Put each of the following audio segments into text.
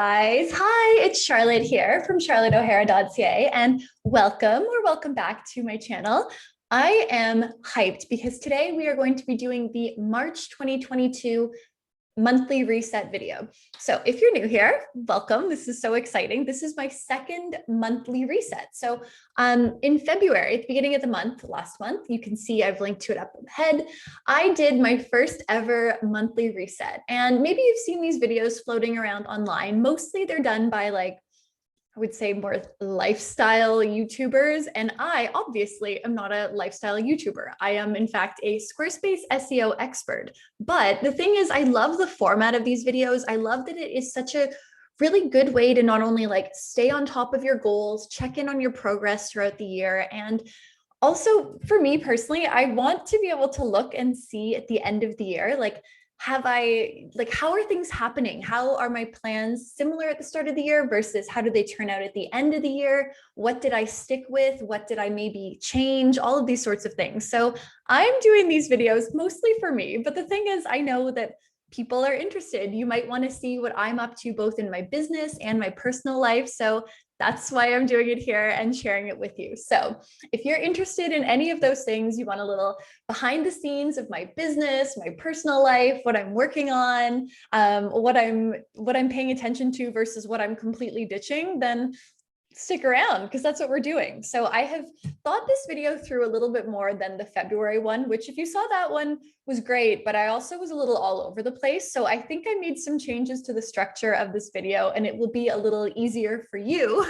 Guys, hi, it's Charlotte here from charlotteohara.ca and welcome back to my channel. I am hyped because today we are going to be doing the March 2022 monthly reset video. So if you're new here, welcome. This is so exciting. This is my second monthly reset. So in February, at the beginning of the month, last month, you can see I've linked to it up ahead. I did my first ever monthly reset. And maybe you've seen these videos floating around online. Mostly they're done by I would say more lifestyle YouTubers. And I obviously am not a lifestyle YouTuber. I am in fact a Squarespace SEO expert. But the thing is, I love the format of these videos. I love that it is such a really good way to not only stay on top of your goals, check in on your progress throughout the year. And also for me personally, I want to be able to look and see at the end of the year, how are things happening? How are my plans similar at the start of the year versus how do they turn out at the end of the year? What did I stick with? What did I maybe change? All of these sorts of things. So I'm doing these videos mostly for me, but the thing is, I know that people are interested. You might want to see what I'm up to both in my business and my personal life. So that's why I'm doing it here and sharing it with you. So if you're interested in any of those things, you want a little behind the scenes of my business, my personal life, what I'm working on, what I'm paying attention to versus what I'm completely ditching, then stick around because that's what we're doing. So I have thought this video through a little bit more than the February one, which if you saw that one was great, but I also was a little all over the place. So I think I made some changes to the structure of this video and it will be a little easier for you,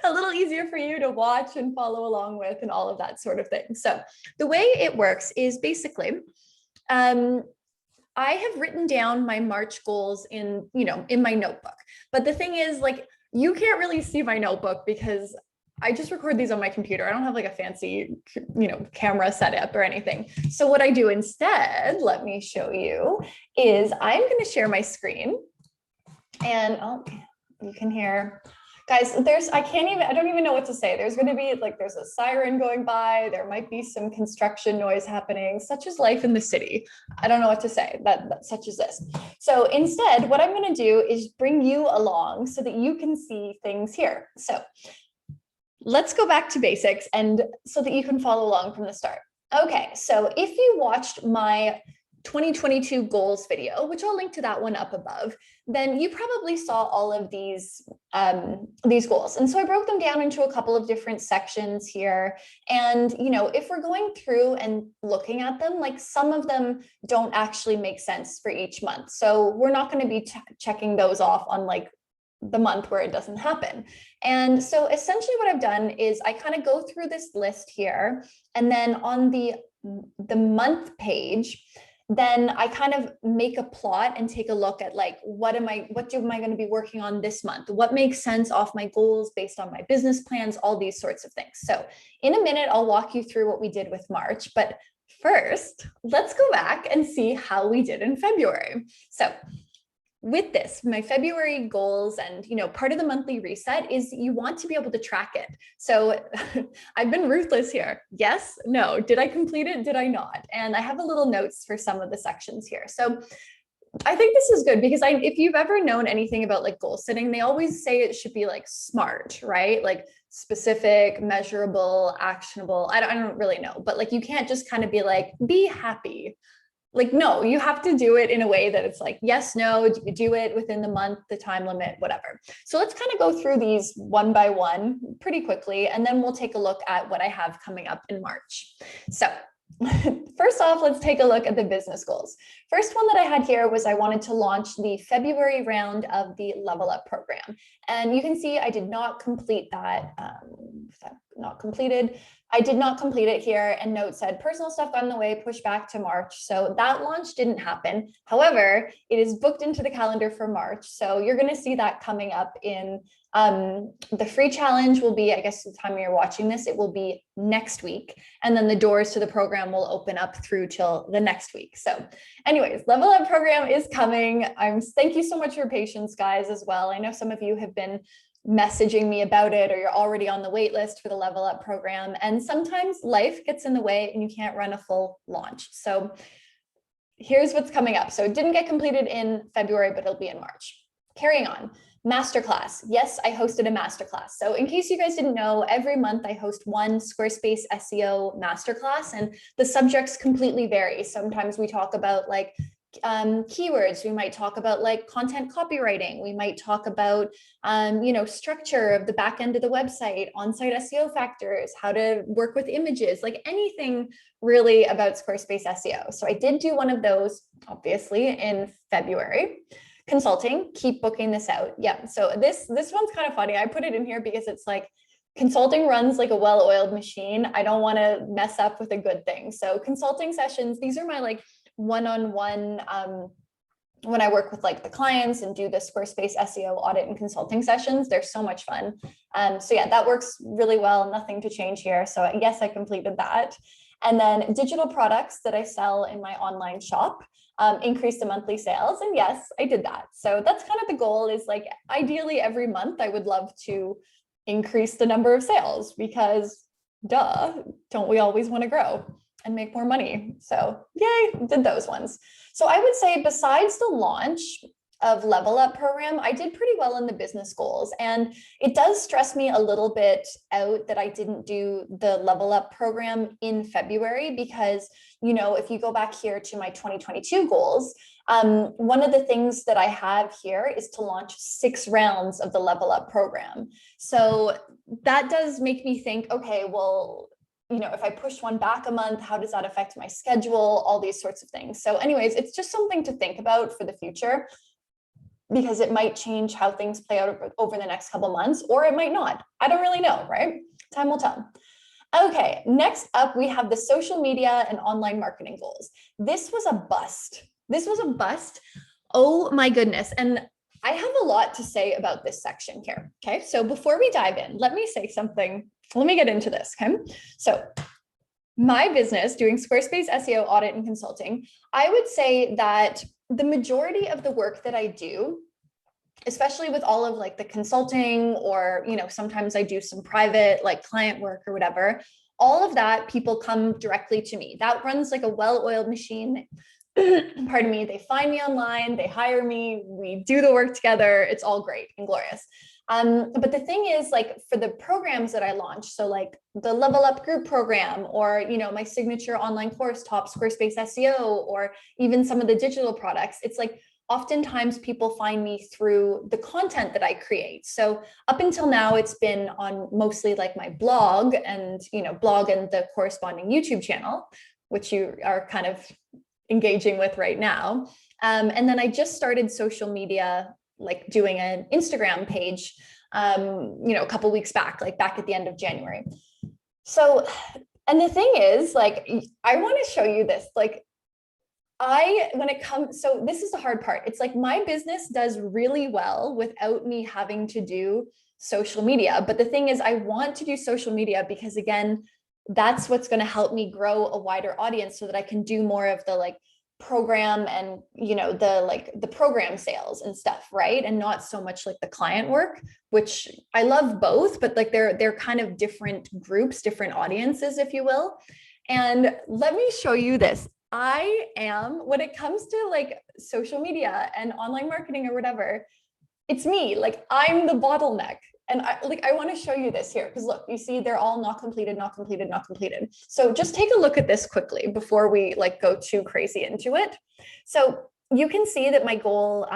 a little easier for you to watch and follow along with and all of that sort of thing. So the way it works is basically, I have written down my March goals in my notebook. But the thing is, you can't really see my notebook because I just record these on my computer. I don't have a fancy, camera setup or anything. So what I do instead, let me show you, is I'm going to share my screen and you can hear, guys, I don't even know what to say. There's going to be there's a siren going by. There might be some construction noise happening, such as life in the city. I don't know what to say, that such as this. So instead, what I'm going to do is bring you along so that you can see things here. So let's go back to basics and so that you can follow along from the start. Okay, so if you watched my 2022 goals video, which I'll link to that one up above, then you probably saw all of these goals. And so I broke them down into a couple of different sections here. And, if we're going through and looking at them, some of them don't actually make sense for each month. So we're not going to be checking those off on the month where it doesn't happen. And so essentially what I've done is I kind of go through this list here. And then on the month page, then I kind of make a plot and take a look at what am I going to be working on this month? What makes sense off my goals based on my business plans, all these sorts of things. So in a minute, I'll walk you through what we did with March, but first, let's go back and see how we did in February. So with this, my February goals and, part of the monthly reset is you want to be able to track it. So I've been ruthless here. Yes, no, did I complete it? Did I not? And I have a little notes for some of the sections here. So I think this is good because if you've ever known anything about goal setting, they always say it should be SMART, right? Specific, measurable, actionable. I don't really know, but you can't just kind of be happy. No, you have to do it in a way that it's yes, no, do it within the month, the time limit, whatever. So let's kind of go through these one by one pretty quickly, and then we'll take a look at what I have coming up in March. So first off, let's take a look at the business goals. First one that I had here was I wanted to launch the February round of the Level Up program. And you can see I did not complete that, not completed. I did not complete it here, and note said personal stuff got in the way, pushed back to March. So that launch didn't happen. However, it is booked into the calendar for March. So you're going to see that coming up in the free challenge will be, I guess the time you're watching this, it will be next week. And then the doors to the program will open up through till the next week. So anyways, Level Up program is coming. Thank you so much for your patience, guys, as well. I know some of you have been messaging me about it, or you're already on the wait list for the Level Up program. And sometimes life gets in the way and you can't run a full launch. So here's what's coming up. So it didn't get completed in February, but it'll be in March. carrying on. Masterclass. Yes, I hosted a masterclass. So in case you guys didn't know, every month I host one Squarespace SEO masterclass, and the subjects completely vary. Sometimes we talk about like keywords, we might talk about like content copywriting, we might talk about structure of the back end of the website, on-site SEO factors, how to work with images, like anything really about Squarespace SEO. So I did do one of those, obviously, in February. Consulting, keep booking this out. Yeah, so this one's kind of funny. I put it in here because it's like consulting runs like a well-oiled machine. I don't want to mess up with a good thing. So consulting sessions, these are my like one-on-one when I work with like the clients and do the Squarespace SEO audit and consulting sessions. They're so much fun. So yeah, that works really well. Nothing to change here. So yes, I completed that. And then digital products that I sell in my online shop. Increase the monthly sales. And yes, I did that. So that's kind of the goal, is like ideally every month I would love to increase the number of sales, because duh, don't we always want to grow and make more money? So yay, did those ones. So I would say besides the launch of Level Up program, I did pretty well in the business goals. And it does stress me a little bit out that I didn't do the Level Up program in February, because, if you go back here to my 2022 goals, one of the things that I have here is to launch 6 rounds of the Level Up program. So that does make me think, okay, well, if I push one back a month, how does that affect my schedule? All these sorts of things. So anyways, it's just something to think about for the future, because it might change how things play out over the next couple months, or it might not. I don't really know, right? Time will tell. Okay, next up, we have the social media and online marketing goals. This was a bust. Oh my goodness. And I have a lot to say about this section here. Okay, so before we dive in, let me say something. Let me get into this, okay? So my business, doing Squarespace SEO audit and consulting, I would say that the majority of the work that I do, especially with all of like the consulting, or, sometimes I do some private like client work or whatever, all of that, people come directly to me. That runs like a well-oiled machine. Pardon me. They find me online, they hire me, we do the work together. It's all great and glorious. But the thing is, like, for the programs that I launched, so like the Level Up group program, or, my signature online course, Top Squarespace SEO, or even some of the digital products, it's like, oftentimes people find me through the content that I create. So up until now, it's been on mostly like my blog and, blog and the corresponding YouTube channel, which you are kind of engaging with right now. And then I just started social media, like doing an Instagram page, a couple weeks back, like back at the end of January. So, and the thing is, like, I want to show you this, like, so this is the hard part. It's like my business does really well without me having to do social media. But the thing is, I want to do social media because, again, that's what's going to help me grow a wider audience, so that I can do more of the like program and, the program sales and stuff, right? And not so much like the client work, which I love both, but like they're kind of different groups, different audiences, if you will. And let me show you this. I am, when it comes to like social media and online marketing or whatever, it's me. Like, I'm the bottleneck. And I want to show you this here, because look, you see, they're all not completed, not completed, not completed. So just take a look at this quickly before we like go too crazy into it. So you can see that my goal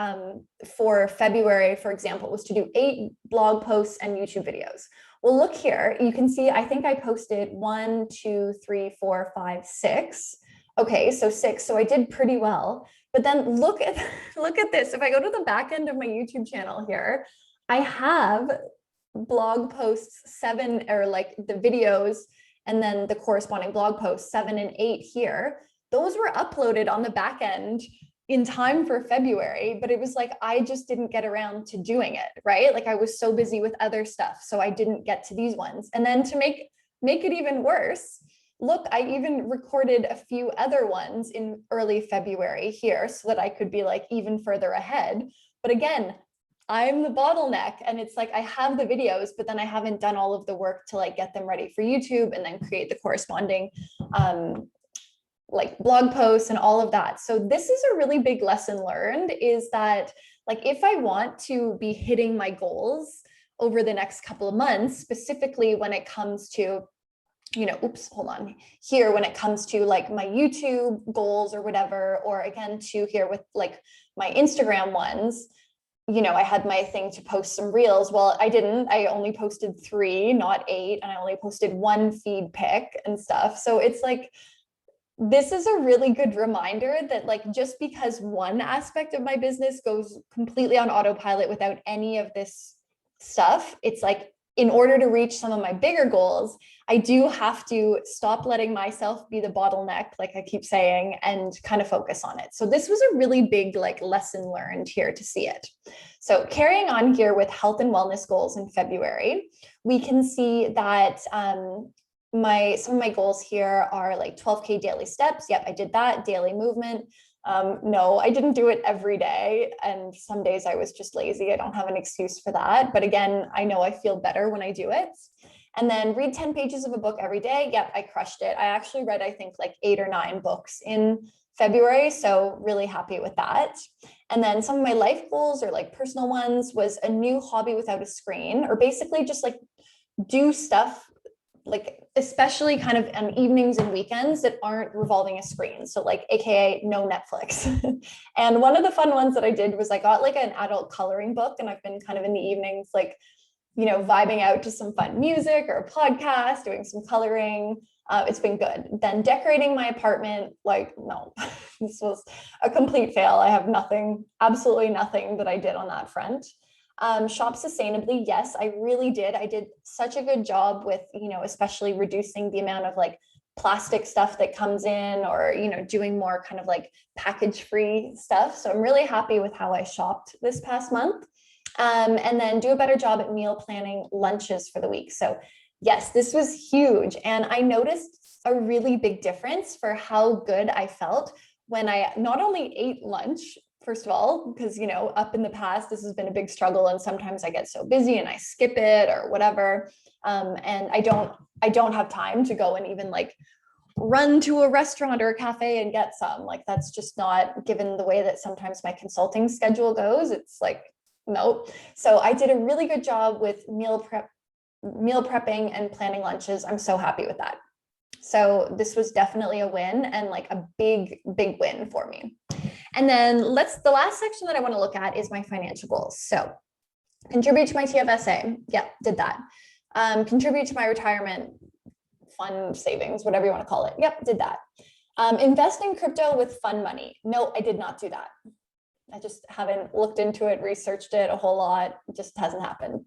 for February, for example, was to do 8 blog posts and YouTube videos. Well, look here, you can see, I think I posted 1, 2, 3, 4, 5, 6. Okay, so 6. So I did pretty well. But then look at this. If I go to the back end of my YouTube channel here, I have blog posts 7, or like the videos, and then the corresponding blog posts 7 and 8 here. Those were uploaded on the back end in time for February, but it was like, I just didn't get around to doing it, right? Like, I was so busy with other stuff, so I didn't get to these ones. And then to make it even worse, look, I even recorded a few other ones in early February here, so that I could be like even further ahead. But again, I'm the bottleneck, and it's like, I have the videos, but then I haven't done all of the work to like get them ready for YouTube and then create the corresponding like blog posts and all of that. So this is a really big lesson learned, is that like if I want to be hitting my goals over the next couple of months, specifically when it comes to, here, when it comes to like my YouTube goals or whatever, or again, to here with like my Instagram ones, I had my thing to post some reels. Well, I only posted 3, not 8. And I only posted 1 feed pic and stuff. So it's like, this is a really good reminder that like, just because one aspect of my business goes completely on autopilot without any of this stuff, it's like, in order to reach some of my bigger goals, I do have to stop letting myself be the bottleneck, like I keep saying, and kind of focus on it. So this was a really big like lesson learned here to see it. So carrying on here with health and wellness goals in February, we can see that some of my goals here are like 12K daily steps. Yep, I did that. Daily movement. No, I didn't do it every day. And some days I was just lazy. I don't have an excuse for that. But again, I know I feel better when I do it. And then read 10 pages of a book every day. Yep, I crushed it. I actually read, I think, like 8 or 9 books in February. So really happy with that. And then some of my life goals or like personal ones was a new hobby without a screen, or basically just like do stuff like especially kind of on evenings and weekends that aren't revolving a screen. So like, AKA no Netflix. And one of the fun ones that I did was I got like an adult coloring book, and I've been kind of in the evenings, like, vibing out to some fun music or a podcast, doing some coloring. It's been good. Then decorating my apartment, like, no, this was a complete fail. I have nothing, absolutely nothing that I did on that front. Shop sustainably. Yes, I really did. I did such a good job with, especially reducing the amount of like plastic stuff that comes in, or, doing more kind of like package-free stuff. So I'm really happy with how I shopped this past month. And then do a better job at meal planning lunches for the week. So yes, this was huge. And I noticed a really big difference for how good I felt when I not only ate lunch, first of all, because, up in the past, this has been a big struggle. And sometimes I get so busy and I skip it or whatever. And I don't have time to go and even like run to a restaurant or a cafe and get some. Like, that's just not, given the way that sometimes my consulting schedule goes, it's like, nope. So I did a really good job with meal prepping and planning lunches. I'm so happy with that. So this was definitely a win, and like a big, big win for me. And then the last section that I want to look at is my financial goals. So contribute to my TFSA. Yeah, did that. Contribute to my retirement fund savings, whatever you want to call it. Yep, did that. Invest in crypto with fund money. No, I did not do that. I just haven't looked into it, researched it a whole lot. It just hasn't happened.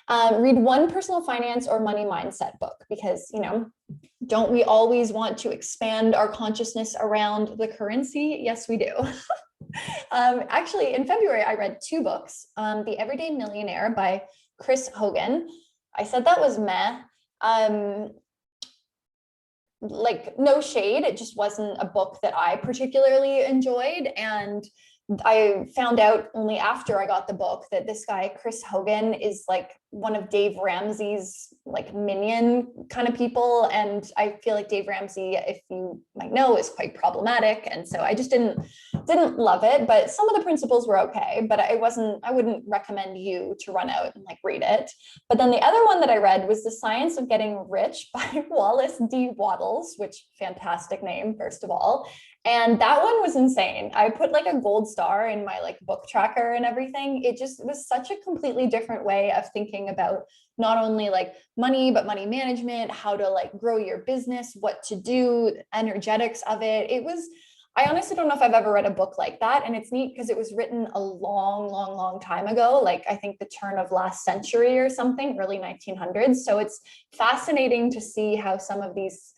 Read one personal finance or money mindset book, because, don't we always want to expand our consciousness around the currency? Yes, we do. Actually, in February, I read 2 books. The Everyday Millionaire by Chris Hogan. I said that was meh. Like, no shade. It just wasn't a book that I particularly enjoyed. And I found out only after I got the book that this guy, Chris Hogan, is like one of Dave Ramsey's like minion kind of people. And I feel like Dave Ramsey, if you might know, is quite problematic. And so I just didn't love it, but some of the principles were okay, but I wouldn't recommend you to run out and like read it. But then the other one that I read was The Science of Getting Rich by Wallace D Wattles, which fantastic name, first of all. And that one was insane. I put like a gold star in my like book tracker and everything. It just was such a completely different way of thinking about not only like money, but money management, how to like grow your business, what to do, energetics of it. I honestly don't know if I've ever read a book like that. And it's neat because it was written a long, long, long time ago, like I think the turn of last century or something, early 1900s. So it's fascinating to see how some of these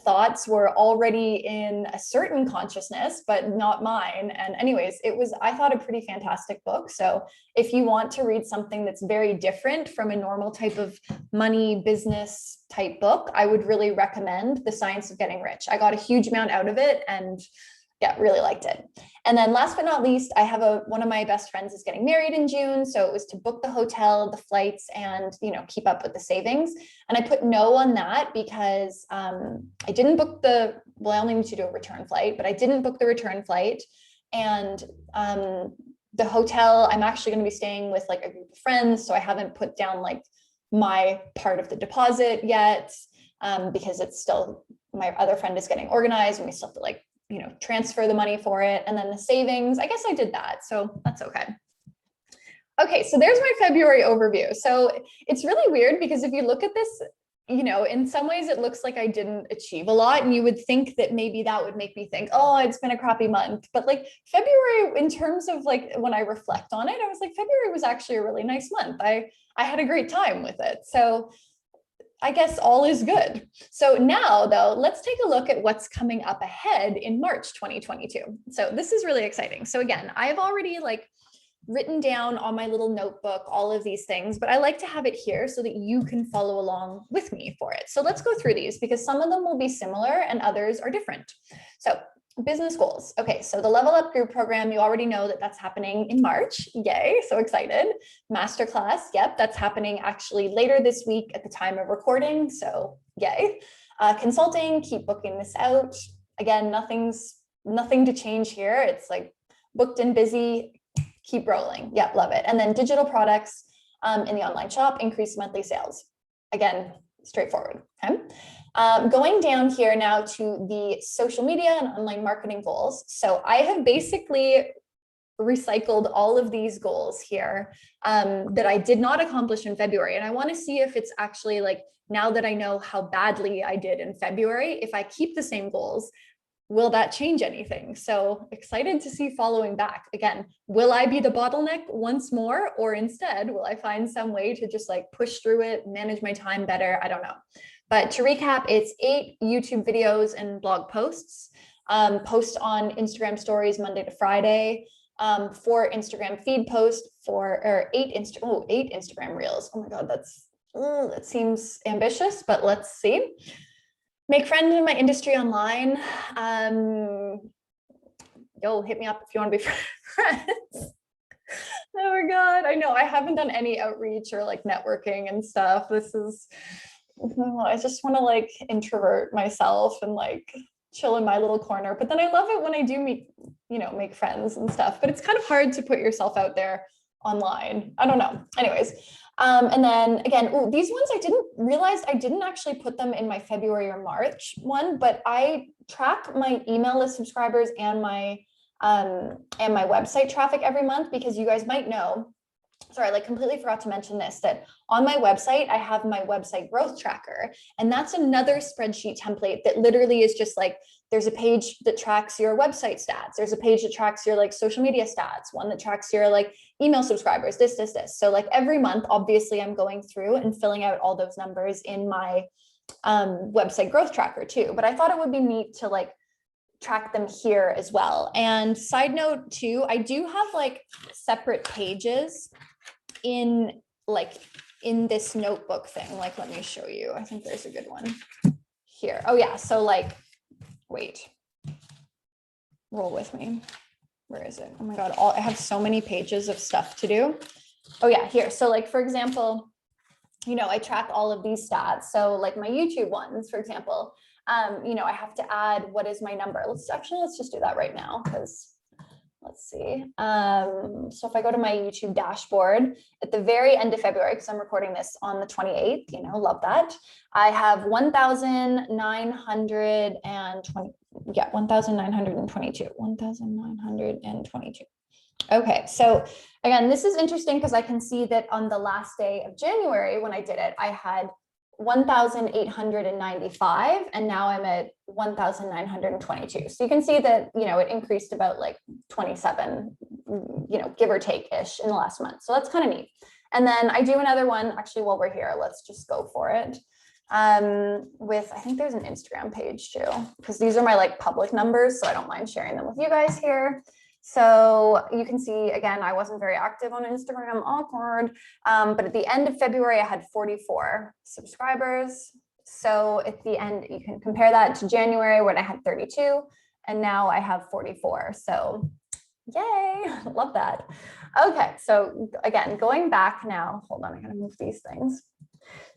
thoughts were already in a certain consciousness, but not mine. And anyways, I thought, a pretty fantastic book. So if you want to read something that's very different from a normal type of money business type book, I would really recommend The Science of Getting Rich. I got a huge amount out of it, and yeah, really liked it. And then last but not least, I have one of my best friends is getting married in June. So it was to book the hotel, the flights, and, keep up with the savings. And I put no on that because I didn't book I only need to do a return flight, but I didn't book the return flight. And the hotel, I'm actually going to be staying with like a group of friends. So I haven't put down like my part of the deposit yet, because it's still, my other friend is getting organized and we still have to like, you know, transfer the money for it. And then the savings, I guess I did that. So that's okay. Okay, so there's my February overview. So it's really weird because if you look at this, you know, in some ways it looks like I didn't achieve a lot, and you would think that maybe that would make me think, oh, it's been a crappy month. But like February, in terms of like when I reflect on it, I was like, February was actually a really nice month. I had a great time with it. So I guess all is good. So now though, let's take a look at what's coming up ahead in March 2022. So this is really exciting. So again, I've already like written down on my little notebook all of these things, but I like to have it here so that you can follow along with me for it. So let's go through these because some of them will be similar and others are different. So business goals. Okay, so the Level Up Group program, you already know that that's happening in March. Yay, so excited. Masterclass, yep, that's happening actually later this week at the time of recording, so yay. Consulting, keep booking this out. Again, nothing to change here. It's like booked and busy, keep rolling. Yep, love it. And then digital products in the online shop, increase monthly sales. Again, straightforward, okay? Going down here now to the social media and online marketing goals. So I have basically recycled all of these goals here that I did not accomplish in February. And I want to see if it's actually like, now that I know how badly I did in February, if I keep the same goals, will that change anything? So excited to see following back. Again, will I be the bottleneck once more, or instead, will I find some way to just like push through it, manage my time better? I don't know. But to recap, it's 8 YouTube videos and blog posts, post on Instagram stories Monday to Friday, 4 Instagram feed posts, 8 Instagram reels. Oh my God, that seems ambitious, but let's see. Make friends in my industry online. Yo, hit me up if you want to be friends. Oh my God, I know I haven't done any outreach or like networking and stuff. I just want to like introvert myself and like chill in my little corner. But then I love it when I do make friends and stuff, but it's kind of hard to put yourself out there online. I don't know. Anyways, and then again, these ones I didn't realize I didn't actually put them in my February or March one, but I track my email list subscribers and my website traffic every month, because you guys might know, sorry, I like completely forgot to mention this, that on my website, I have my website growth tracker. And that's another spreadsheet template that literally is just like, there's a page that tracks your website stats. There's a page that tracks your like social media stats, one that tracks your like email subscribers, this. So like every month, obviously I'm going through and filling out all those numbers in my website growth tracker too. But I thought it would be neat to like track them here as well. And side note too, I do have like separate pages in this notebook thing. Like, let me show you. I think there's a good one here. Oh yeah. So like, wait, roll with me. Where is it? Oh my God. I have so many pages of stuff to do. Oh yeah, here. So like, for example, I track all of these stats. So like my YouTube ones, for example, I have to add, what is my number? Let's just do that right now, because let's see. So if I go to my YouTube dashboard at the very end of February, because I'm recording this on the 28th, love that. I have 1,922. Okay, so again, this is interesting because I can see that on the last day of January when I did it, I had 1,895, and now I'm at 1,922. So you can see that, it increased about like 27, give or take ish in the last month. So that's kind of neat. And then I do another one, actually, while we're here, let's just go for it. I think there's an Instagram page too, because these are my like public numbers. So I don't mind sharing them with you guys here. So you can see, again, I wasn't very active on Instagram, awkward. But at the end of February, I had 44 subscribers. So at the end, you can compare that to January when I had 32, and now I have 44. So yay, love that. Okay, so again, going back now, hold on, I gotta move these things.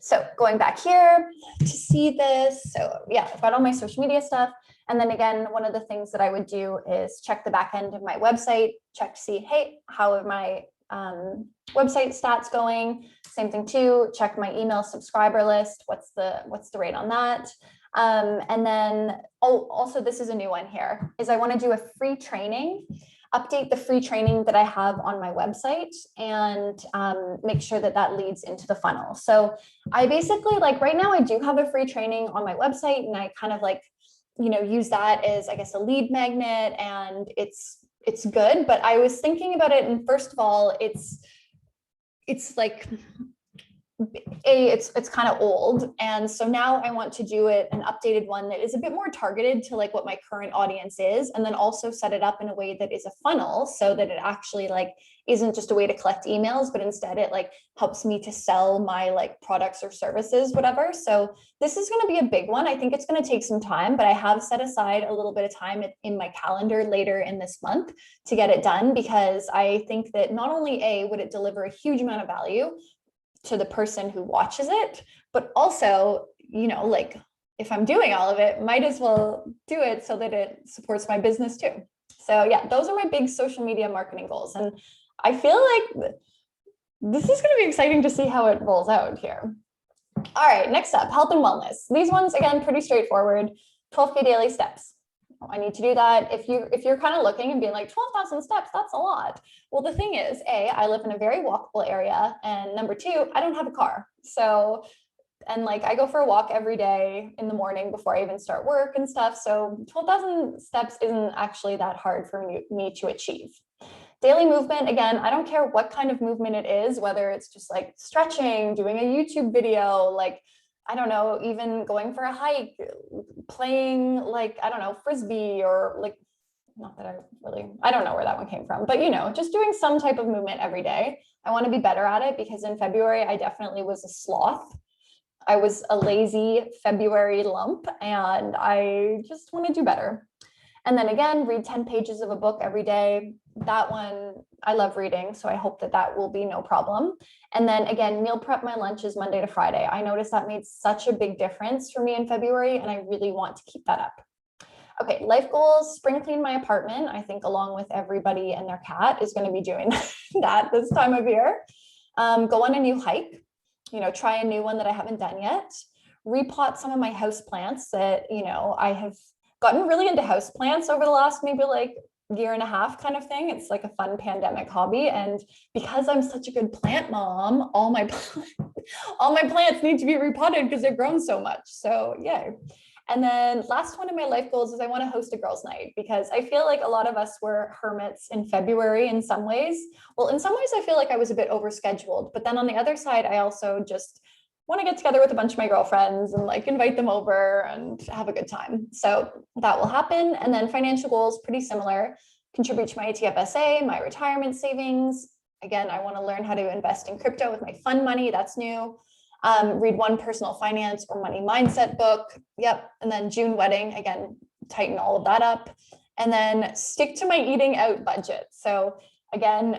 So going back here to see this. So yeah, I've got all my social media stuff. And then again, one of the things that I would do is check the back end of my website, check to see, hey, how are my website stats going? Same thing too, check my email subscriber list. What's the rate on that? And then, also this is a new one here, is I want to do a free training, update the free training that I have on my website, and make sure that that leads into the funnel. So I basically, like right now I do have a free training on my website, and I kind of like, use that as, I guess, a lead magnet, and it's good. But I was thinking about it, and first of all, it's like, it's kind of old. And so now I want to do an updated one that is a bit more targeted to like what my current audience is. And then also set it up in a way that is a funnel, so that it actually like isn't just a way to collect emails, but instead it like helps me to sell my like products or services, whatever. So this is going to be a big one. I think it's going to take some time, but I have set aside a little bit of time in my calendar later in this month to get it done, because I think that not only would it deliver a huge amount of value to the person who watches it, but also, like if I'm doing all of it, might as well do it so that it supports my business too. So yeah, those are my big social media marketing goals. And I feel like this is going to be exciting to see how it rolls out here. All right, next up, health and wellness. These ones, again, pretty straightforward. 12K daily steps. I need to do that. If you're kind of looking and being like 12,000 steps, that's a lot. Well, the thing is, I live in a very walkable area, and number two, I don't have a car. So, and like I go for a walk every day in the morning before I even start work and stuff. So 12,000 steps isn't actually that hard for me to achieve. Daily movement, again, I don't care what kind of movement it is, whether it's just like stretching, doing a YouTube video, like, I don't know, even going for a hike, playing like, I don't know, Frisbee, or like, not that I don't know where that one came from, but just doing some type of movement every day. I want to be better at it, because in February, I definitely was a sloth. I was a lazy February lump, and I just want to do better. And then again, read 10 pages of a book every day. That one, I love reading, so I hope that that will be no problem. And then again, meal prep my lunches Monday to Friday. I noticed that made such a big difference for me in February, and I really want to keep that up. Okay, life goals, spring clean my apartment. I think along with everybody and their cat is going to be doing that this time of year. Go on a new hike, try a new one that I haven't done yet. Repot some of my house plants that, I have gotten really into house plants over the last maybe like year and a half kind of thing. It's like a fun pandemic hobby. And because I'm such a good plant mom, all my plants need to be repotted because they've grown so much. So yay. And then last one of my life goals is I want to host a girls' night, because I feel like a lot of us were hermits in February in some ways. Well, in some ways, I feel like I was a bit overscheduled, but then on the other side, I also just want to get together with a bunch of my girlfriends and like invite them over and have a good time. So that will happen. And then financial goals, pretty similar. Contribute to my ATFSA, my retirement savings. Again, I want to learn how to invest in crypto with my fund money. That's new. Read one personal finance or money mindset book. Yep. And then June wedding, again, tighten all of that up. And then stick to my eating out budget. So again,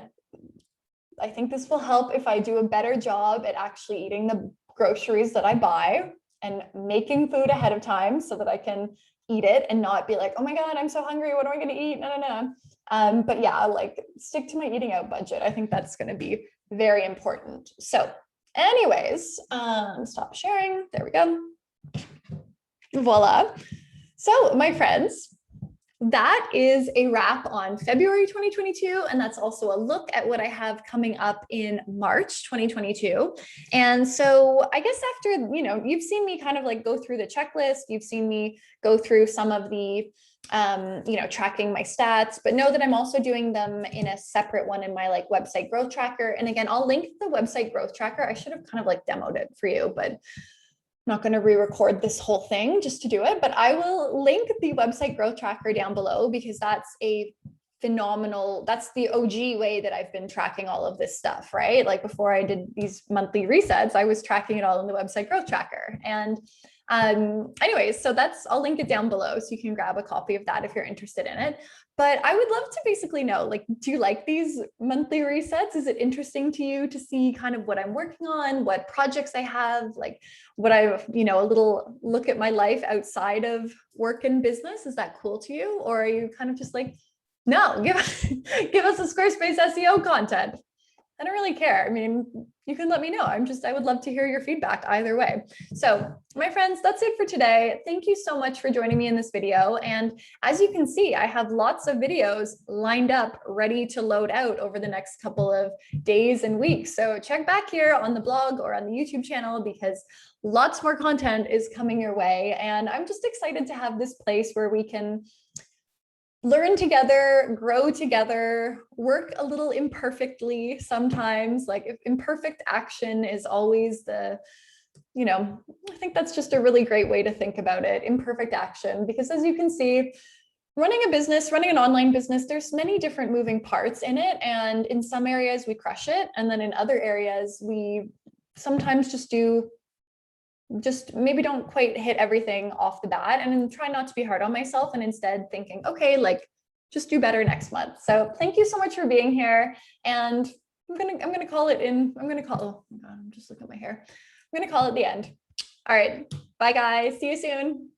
I think this will help if I do a better job at actually eating the groceries that I buy and making food ahead of time so that I can eat it and not be like, oh my God, I'm so hungry. What am I going to eat? No. But yeah, like stick to my eating out budget. I think that's going to be very important. So anyways, stop sharing. There we go. Voila. So my friends, that is a wrap on February 2022. And that's also a look at what I have coming up in March 2022. And so I guess after, you've seen me kind of like go through the checklist, you've seen me go through some of the, tracking my stats, but know that I'm also doing them in a separate one in my like website growth tracker. And again, I'll link the website growth tracker. I should have kind of like demoed it for you, but not going to re-record this whole thing just to do it, but I will link the website growth tracker down below, because that's a phenomenal, that's the OG way that I've been tracking all of this stuff, right? Like before I did these monthly resets, I was tracking it all in the website growth tracker. And Anyways, so I'll link it down below so you can grab a copy of that if you're interested in it. But I would love to basically know, like, do you like these monthly resets? Is it interesting to you to see kind of what I'm working on, what projects I have, like what I've, a little look at my life outside of work and business? Is that cool to you? Or are you kind of just like, no, give us a Squarespace SEO content? I don't really care. I mean, you can let me know. I would love to hear your feedback either way. So my friends, that's it for today. Thank you so much for joining me in this video. And as you can see, I have lots of videos lined up, ready to load out over the next couple of days and weeks. So check back here on the blog or on the YouTube channel, because lots more content is coming your way. And I'm just excited to have this place where we can learn together, grow together, work a little imperfectly sometimes. Like, if imperfect action is always I think that's just a really great way to think about it, imperfect action, because as you can see, running a business, running an online business, there's many different moving parts in it. And in some areas we crush it. And then in other areas, we sometimes just maybe don't quite hit everything off the bat, and try not to be hard on myself, and instead thinking, okay, like, just do better next month. So thank you so much for being here. And I'm gonna call it oh my God, I'm just looking at my hair. I'm gonna call it the end. All right, bye guys, see you soon.